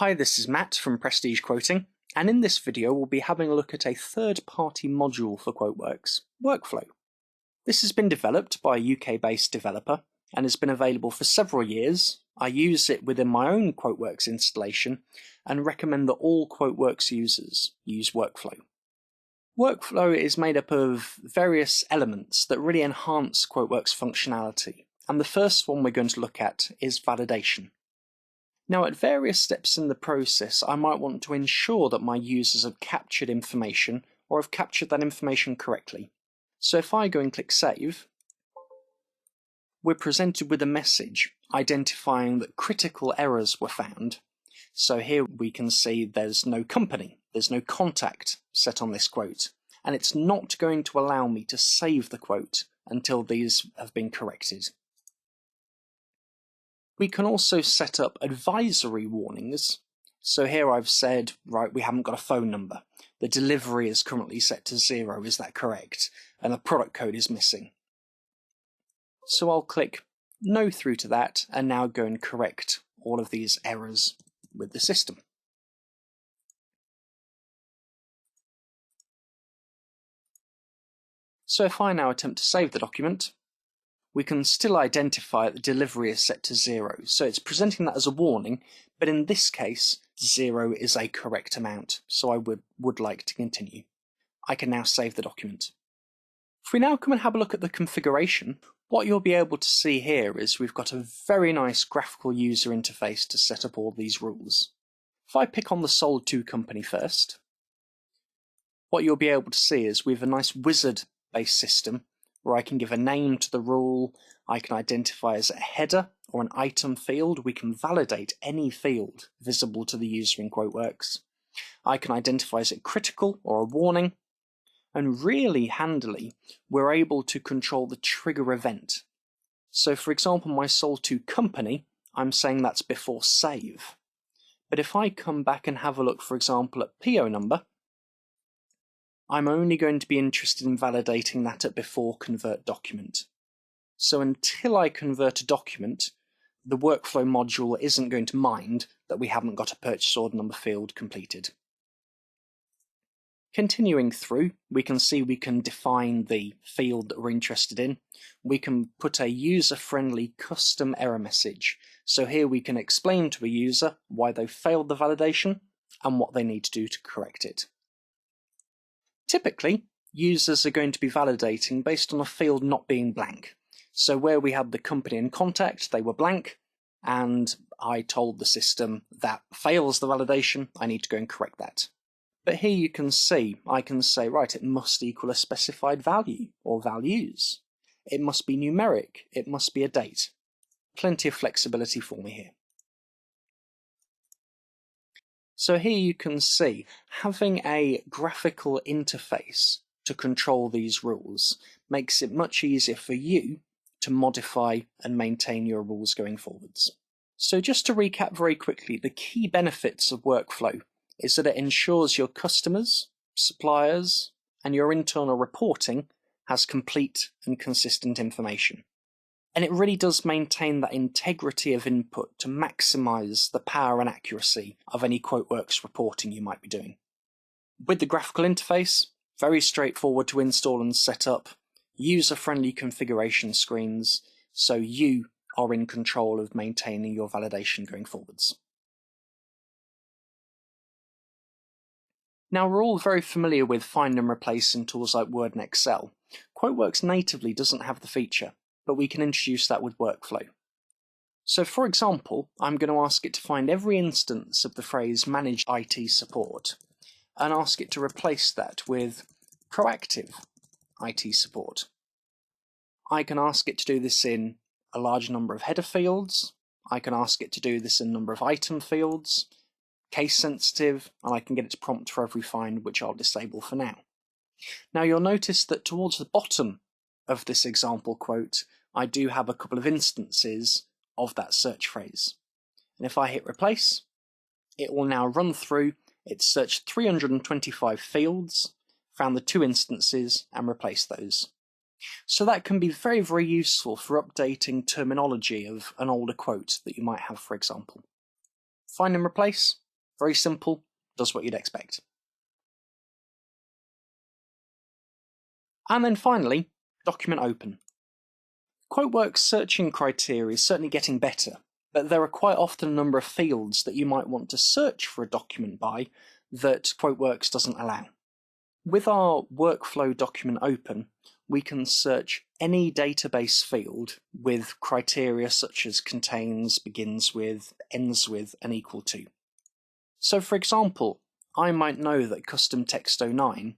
Hi, this is Matt from Prestige Quoting, and in this video we'll be having a look at a third-party module for QuoteWerks, Workflow. This has been developed by a UK-based developer and has been available for several years. I use it within my own QuoteWerks installation and recommend that all QuoteWerks users use Workflow. Workflow is made up of various elements that really enhance QuoteWerks functionality, and the first one we're going to look at is validation. Now, at various steps in the process, I might want to ensure that my users have captured information or have captured that information correctly. So if I go and click Save, we're presented with a message identifying that critical errors were found. So here we can see there's no company, there's no contact set on this quote, and it's not going to allow me to save the quote until these have been corrected. We can also set up advisory warnings. So here I've said, right, we haven't got a phone number. The delivery is currently set to 0, is that correct? And the product code is missing. So I'll click no through to that and now go and correct all of these errors with the system. So if I now attempt to save the document, we can still identify that the delivery is set to 0. So it's presenting that as a warning, but in this case, 0 is a correct amount. So I would like to continue. I can now save the document. If we now come and have a look at the configuration, what you'll be able to see here is we've got a very nice graphical user interface to set up all these rules. If I pick on the sold to company first, what you'll be able to see is we have a nice wizard-based system where I can give a name to the rule, I can identify as a header or an item field, we can validate any field visible to the user in QuoteWerks. I can identify as a critical or a warning, and really handily, we're able to control the trigger event. So for example, my sold to company, I'm saying that's before save. But if I come back and have a look, for example, at PO number, I'm only going to be interested in validating that at before convert document. So until I convert a document, the workflow module isn't going to mind that we haven't got a purchase order number field completed. Continuing through, we can see we can define the field that we're interested in. We can put a user-friendly custom error message. So here we can explain to a user why they failed the validation and what they need to do to correct it. Typically, users are going to be validating based on a field not being blank. So where we had the company and contact, they were blank, and I told the system that fails the validation, I need to go and correct that. But here you can see, I can say, right, it must equal a specified value or values. It must be numeric, it must be a date. Plenty of flexibility for me here. So here you can see, having a graphical interface to control these rules makes it much easier for you to modify and maintain your rules going forwards. So just to recap very quickly, the key benefits of Workflow is that it ensures your customers, suppliers, and your internal reporting has complete and consistent information. And it really does maintain that integrity of input to maximize the power and accuracy of any QuoteWerks reporting you might be doing. With the graphical interface, very straightforward to install and set up, user-friendly configuration screens, so you are in control of maintaining your validation going forwards. Now, we're all very familiar with find and replace in tools like Word and Excel. QuoteWerks natively doesn't have the feature, but we can introduce that with Workflow. So for example, I'm going to ask it to find every instance of the phrase manage IT support and ask it to replace that with proactive IT support. I can ask it to do this in a large number of header fields, I can ask it to do this in a number of item fields, case sensitive, and I can get it to prompt for every find, which I'll disable for now. Now you'll notice that towards the bottom of this example quote, I do have a couple of instances of that search phrase. And if I hit replace, it will now run through, it's searched 325 fields, found the 2 instances, and replaced those. So that can be very, very useful for updating terminology of an older quote that you might have, for example. Find and replace, Very simple, does what you'd expect. And then finally, document open. QuoteWerks searching criteria is certainly getting better, but there are quite often a number of fields that you might want to search for a document by that QuoteWerks doesn't allow. With our workflow document open, we can search any database field with criteria such as contains, begins with, ends with, and equal to. So for example, I might know that custom text 09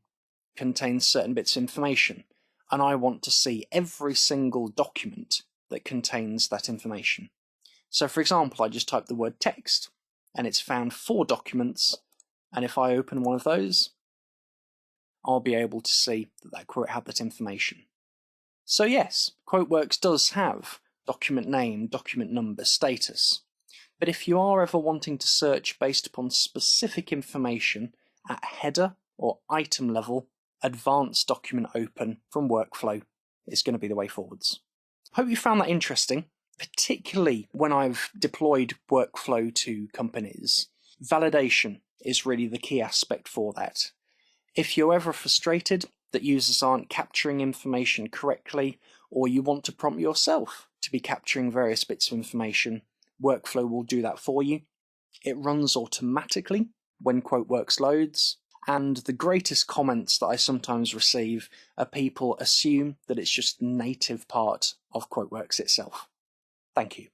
contains certain bits of information, and I want to see every single document that contains that information. So for example, I just type the word text, and it's found 4 documents, and if I open one of those, I'll be able to see that that quote had that information. So yes, QuoteWerks does have document name, document number, status. But if you are ever wanting to search based upon specific information at header or item level, advanced document open from Workflow is going to be the way forwards. Hope you found that interesting, particularly when I've deployed Workflow to companies. Validation is really the key aspect for that. If you're ever frustrated that users aren't capturing information correctly, or you want to prompt yourself to be capturing various bits of information, Workflow will do that for you. It runs automatically when QuoteWerks loads, and the greatest comments that I sometimes receive are people assume that it's just a native part of QuoteWerks itself. Thank you.